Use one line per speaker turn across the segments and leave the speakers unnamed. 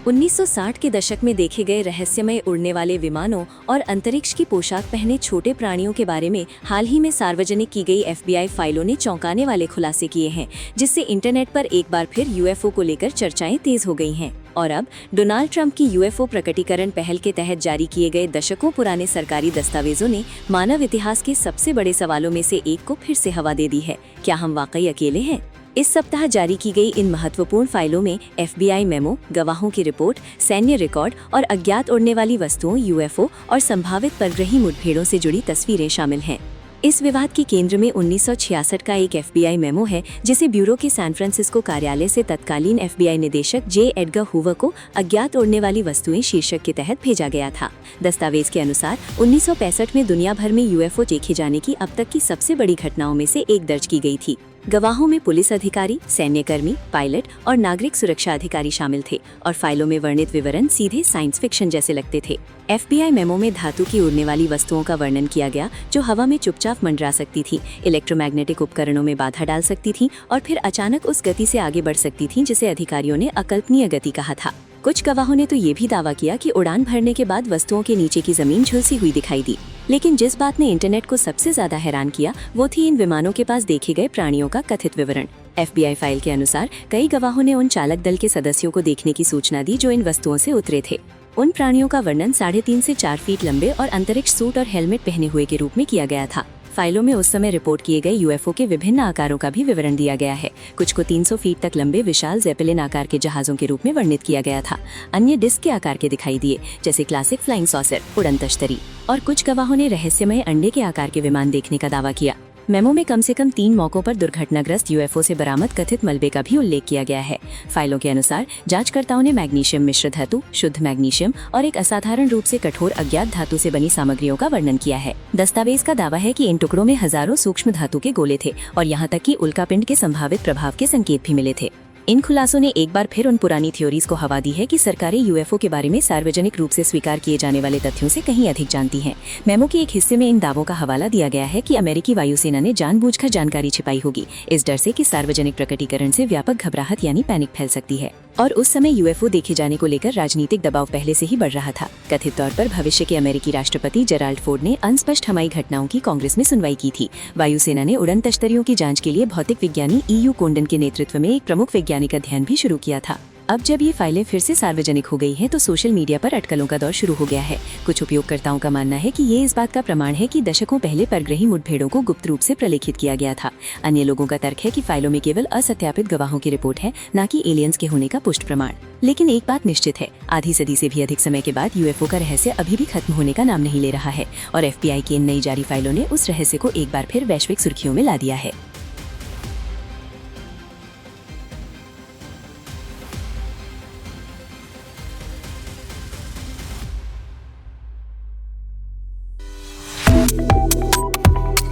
1960 के दशक में देखे गए रहस्यमय उड़ने वाले विमानों और अंतरिक्ष की पोशाक पहने छोटे प्राणियों के बारे में हाल ही में सार्वजनिक की गई FBI फाइलों ने चौंकाने वाले खुलासे किए हैं, जिससे इंटरनेट पर एक बार फिर UFO को लेकर चर्चाएं तेज हो गई हैं। और अब डोनाल्ड ट्रंप की UFO प्रकटीकरण पहल के तहत जारी किए गए दशकों पुराने सरकारी दस्तावेजों ने मानव इतिहास के सबसे बड़े सवालों में से एक को फिर से हवा दे दी है। क्या हम वाकई अकेले हैं? इस सप्ताह जारी की गई इन महत्वपूर्ण फाइलों में FBI मेमो, गवाहों की रिपोर्ट, सैन्य रिकॉर्ड और अज्ञात उड़ने वाली वस्तुओं UFO और संभावित परग्रही मुठभेड़ों से जुड़ी तस्वीरें शामिल हैं। इस विवाद के केंद्र में 1966 का एक FBI मेमो है, जिसे ब्यूरो के सैन फ्रांसिस्को कार्यालय से तत्कालीन FBI निदेशक J. एडगर हूवर को अज्ञात उड़ने वाली वस्तुएं शीर्षक के तहत भेजा गया था। दस्तावेज के अनुसार 1965 में दुनिया भर में UFO देखे जाने की अब तक की सबसे बड़ी घटनाओं में से एक दर्ज की गई थी। गवाहों में पुलिस अधिकारी, सैन्यकर्मी, पायलट और नागरिक सुरक्षा अधिकारी शामिल थे और फाइलों में वर्णित विवरण सीधे साइंस फिक्शन जैसे लगते थे। FBI मेमो में धातु की उड़ने वाली वस्तुओं का वर्णन किया गया, जो हवा में चुपचाप मंडरा सकती थी, इलेक्ट्रोमैग्नेटिक उपकरणों में बाधा डाल सकती थी और फिर अचानक उस गति से आगे बढ़ सकती थी जिसे अधिकारियों ने अकल्पनीय गति कहा था। कुछ गवाहों ने तो ये भी दावा किया कि उड़ान भरने के बाद वस्तुओं के नीचे की जमीन झुलसी हुई दिखाई दी। लेकिन जिस बात ने इंटरनेट को सबसे ज्यादा हैरान किया, वो थी इन विमानों के पास देखे गए प्राणियों का कथित विवरण। FBI फाइल के अनुसार कई गवाहों ने उन चालक दल के सदस्यों को देखने की सूचना दी जो इन वस्तुओं से उतरे थे। उन प्राणियों का वर्णन 3.5 से 4 फीट लंबे और अंतरिक्ष सूट और हेलमेट पहने हुए के रूप में किया गया था। फाइलों में उस समय रिपोर्ट किए गए UFO के विभिन्न आकारों का भी विवरण दिया गया है। कुछ को 300 फीट तक लंबे विशाल जेपेलिन आकार के जहाजों के रूप में वर्णित किया गया था। अन्य डिस्क के आकार के दिखाई दिए, जैसे क्लासिक फ्लाइंग सॉसर, उड़न तश्तरी। और कुछ गवाहों ने रहस्यमय अंडे के आकार के विमान देखने का दावा किया। मेमो में कम से कम 3 मौकों पर दुर्घटनाग्रस्त UFO से बरामद कथित मलबे का भी उल्लेख किया गया है। फाइलों के अनुसार जांचकर्ताओं ने मैग्नीशियम मिश्र धातु, शुद्ध मैग्नीशियम और एक असाधारण रूप से कठोर अज्ञात धातु से बनी सामग्रियों का वर्णन किया है। दस्तावेज का दावा है कि इन टुकड़ों में हजारों सूक्ष्म धातु के गोले थे और यहाँ तक कि उल्कापिंड के संभावित प्रभाव के संकेत भी मिले थे। इन खुलासों ने एक बार फिर उन पुरानी थ्योरीज को हवा दी है कि सरकारें UFO के बारे में सार्वजनिक रूप से स्वीकार किए जाने वाले तथ्यों से कहीं अधिक जानती हैं। मेमो के एक हिस्से में इन दावों का हवाला दिया गया है कि अमेरिकी वायुसेना ने जानबूझकर जानकारी छिपाई होगी, इस डर से कि सार्वजनिक प्रकटीकरण से व्यापक घबराहट यानी पैनिक फैल सकती है। और उस समय UFO देखे जाने को लेकर राजनीतिक दबाव पहले से ही बढ़ रहा था। कथित तौर पर भविष्य के अमेरिकी राष्ट्रपति जेराल्ड फोर्ड ने अनस्पष्ट हवाई घटनाओं की कांग्रेस में सुनवाई की थी। वायुसेना ने उड़न तश्तरियों की जांच के लिए भौतिक विज्ञानी EU कोंडन के नेतृत्व में एक प्रमुख वैज्ञानिक अध्ययन भी शुरू किया था। अब जब ये फाइलें फिर से सार्वजनिक हो गई हैं, तो सोशल मीडिया पर अटकलों का दौर शुरू हो गया है। कुछ उपयोगकर्ताओं का मानना है कि ये इस बात का प्रमाण है कि दशकों पहले परग्रही मुठभेड़ों को गुप्त रूप से प्रलेखित किया गया था। अन्य लोगों का तर्क है कि फाइलों में केवल असत्यापित गवाहों की रिपोर्ट है, न कि एलियंस के होने का पुष्ट प्रमाण। लेकिन एक बात निश्चित है, आधी सदी से भी अधिक समय के बाद UFO का रहस्य अभी भी खत्म होने का नाम नहीं ले रहा है और FBI की इन नई जारी फाइलों ने उस रहस्य को एक बार फिर वैश्विक सुर्खियों में ला दिया है।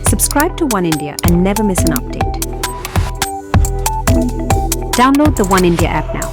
Subscribe to One India and never miss an update. Download the One India app now.